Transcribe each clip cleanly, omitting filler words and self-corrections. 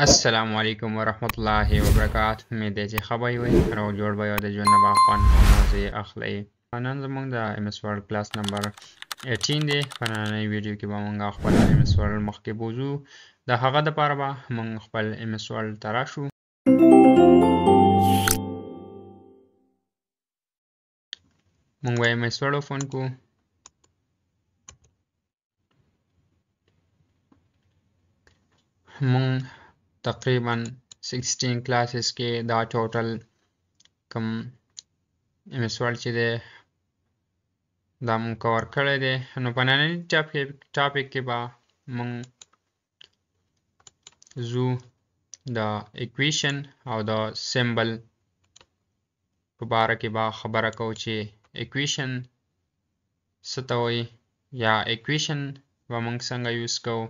السلام علیکم ورحمت الله وبرکاته. مې د چې خبرې وي راو جوړ به یو د ژوند نه باخوان موضوع اخلي. نن زموږ د MS Word کلاس نمبر 18 دی. په نننۍ ویډیو کې به موږ خپل MS Word مخکې بوزو. د هغه دپاره به موږ خپل MS Word ته راشو. موږ به MS Word اوپن کو. موږ تقریبا 16 کلاسز کې دا ټوټل کم MS Word چې دی دا مونږ کور کړی دی. نو په ننني ټاپک کې به مونږ ځو د اکویشن او د سیمبل په باره کې به خبره کوو چې اکویشن څه ته وایي یا اکویشن به مونږ څنګه یوز کوو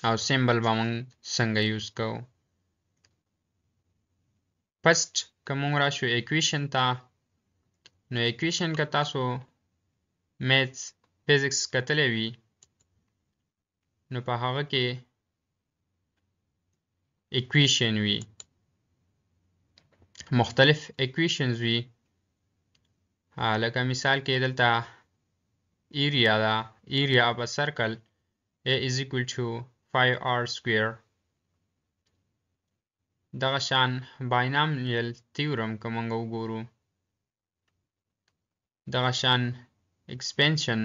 او سیمبل به مونږ څنګه یوز کوو. فرست که مونږ راشو اکویشن ته، نو اکویشن که تاسو میتھس فزیکس کتلی وي نو په هغه کې اکویشن وي، مختلف اکویشنز وي. لکه مثال کې دلته ایریا ده، ایریا اف ا سرکل A is equal to 5r square. دغه شان باینامیل تیورم که مونږ وګورو، دغه شان expansion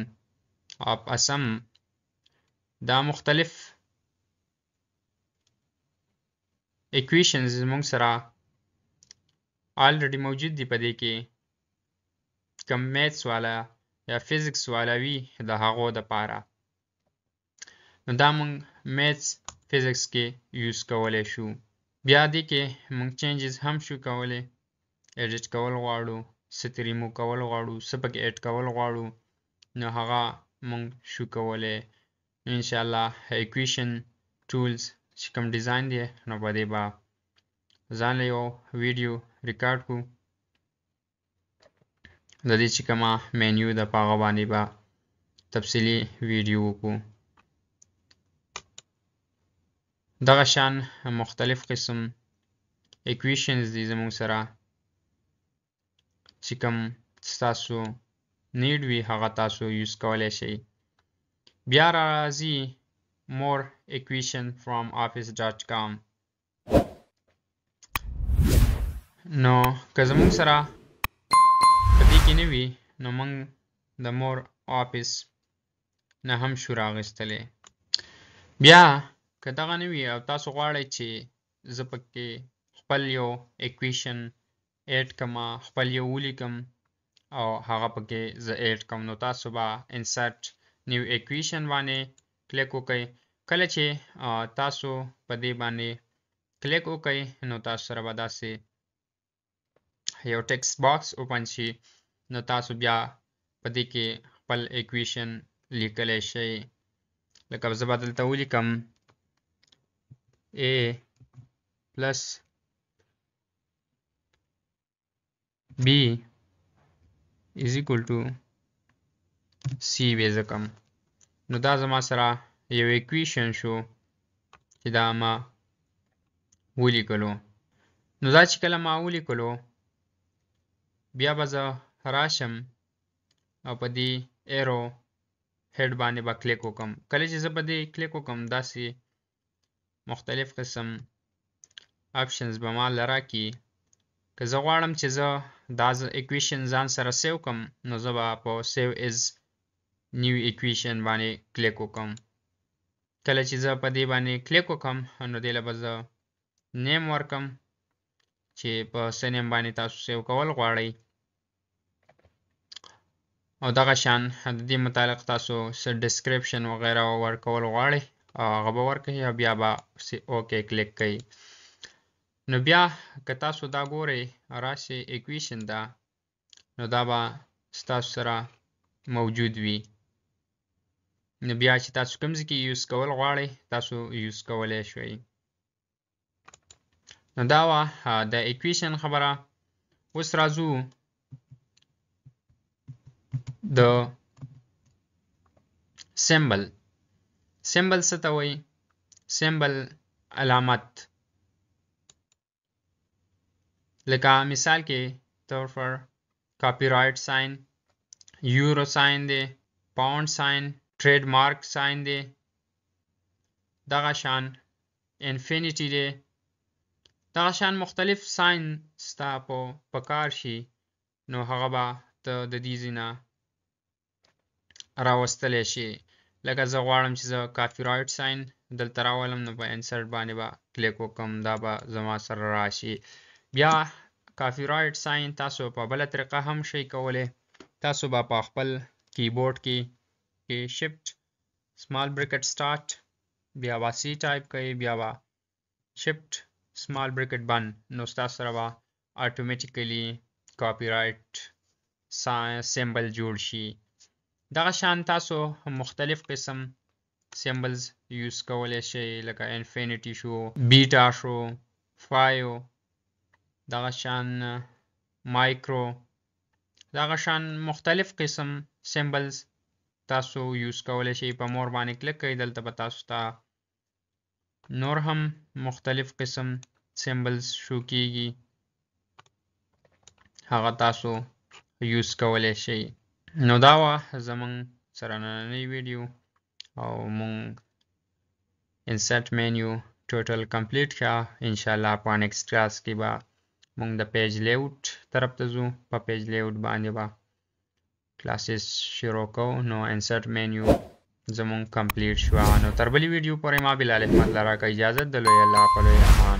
of a sum، دا مختلف equations مونږ سره already موجود دي په دې کې. کم میتھس والا یا فزیکس والا وي د هغو دپاره، نو دا مونږ میتھس فزیکس کې یوز کولی شو. بیا دې کې مونږ چینجز هم شو کولی، ایډیټ کول غواړو، څه ترې ریموو کول غواړو، څه پکې ایډ کول غواړو، نو هغه مونږ شو کولی. انشاءالله اکویشن ټولز چې کوم ډیزاین دی نو په دې به ځان له یو ویډیو ریکارډ کړو. د دې چې کومه مینیو ده په هغه باندې به تفصیلي ویډیو وکړو. دغه شان مختلف قسم اکویشنز دي زموږ سره، چې کوم ستاسو نیډ وي هغه تاسو یوز کولی شئ. بیا راځي more equation from office.com. نو که زموږ سره په دې کې نه وي نو موږ د more office نه هم شو راغستلی. بیا که دغه نه وي او تاسو غواړئ چې زه پکې خپل یو اکویشن ایډ کړم، خپل یو ولیکم او هغه پکې زه ایډ کړم، نو تاسو به انسرټ نیو اکویشن باندې کلیک وکړئ. کله چې تاسو په دې باندې کلیک وکړئ نو تاسو سره به داسې یو ټیکسټ باکس اوپن شي، نو تاسو بیا په دې کې خپل اکویشن لیکلی شئ. لکه زه به دلته ولیکم A plus B is equal to C به زه کړم. نو دا زما سره یو اکویشن شو چې دا ما ولیکلو. نو دا چې کله ما ولیکلو بیا به زه راشم او په دې ایرو هیډ باندې به کلیک وکړم. کله چې زه په دې کلیک وکړم داسې مختلف قسم آپشنز به ما لراکي. که زه غواړم چې زه دا اکویشن ځان سره سیو کړم نو زه به په سیو از نیو اکویشن باندې کلیک وکړم. کله چې زه په دې باندې کلیک وکړم نو دې له به زه نیم ورکړم چې په څه نیم باندې تاسو سیو کول غواړئ، او دغه شان د دې متعلق تاسو څه ډسکریپشن وغیره ورکول غواړئ هغه به ورکړئ او بیا به اوکې کلیک کړئ. نو بیا که تاسو دا ګورئ راشئ اکویشن ده، نو دا به ستاسو سره موجود وي. نو بیا چې تاسو کوم ځای کې یوز کول غواړئ تاسو یوز کولی شئ. نو دا وه د اکویشن خبره. اوس راځو د سیمبل. سیمبل څه ته وایي؟ سیمبل علامت لکه مثال کې طور پر کاپی رائټ ساين یورو ساين دی پاوند ساين ټریډ مارک ساين دی دغه شان انفینیټی دی دغه شان مختلف ساين ستا په کار شي نو هغه به ته د دې ځینه راوستلی شي لکه زه غواړم چې زه کاپی رائټ ساين دلته راولم نو په انسرټ باندې به کلیک وکم دا به زما سره راشي بیا کاپی رائټ ساين تاسو په بله طریقه هم شئ کولی تاسو به په خپل کیبورډ کې شفټ سمال بریکټ سٹارټ بیا به سی ټایپ کوئ بیا به شفټ سمال بریکټ بند نو ستاسو سره به اتوماتیکلی کاپی رائټ سیمبل جوړ شي دغه شان تاسو مختلف قسم سیمبلز یوز کولی شئ لکه انفینیټی شو بیټا شو فایو دغه شان مایکرو دغه شان مختلف قسم سیمبلز تاسو یوز کولی شئ په مور باندې کلیک کوئ دلته به تاسو ته نور هم مختلف قسم سیمبلز شو کیږي هغه تاسو یوز کولی شئ نو دا وه زمونږ سره نننی ویډیو او مونږ انسرټ مینیو ټوټل کمپلیټ ښه انشاءالله په نیکسټ کلاس کې به مونږ د پیج لیاوټ طرف ته ځو په پیج لیاوټ باندې به کلاسز شروع کوو نو انسرټ مینیو زمونږ کمپلیټ شوه نو تر بلې ویډیو پورې ما بلال احمد لره که اجازت د لوی الله په لوی امان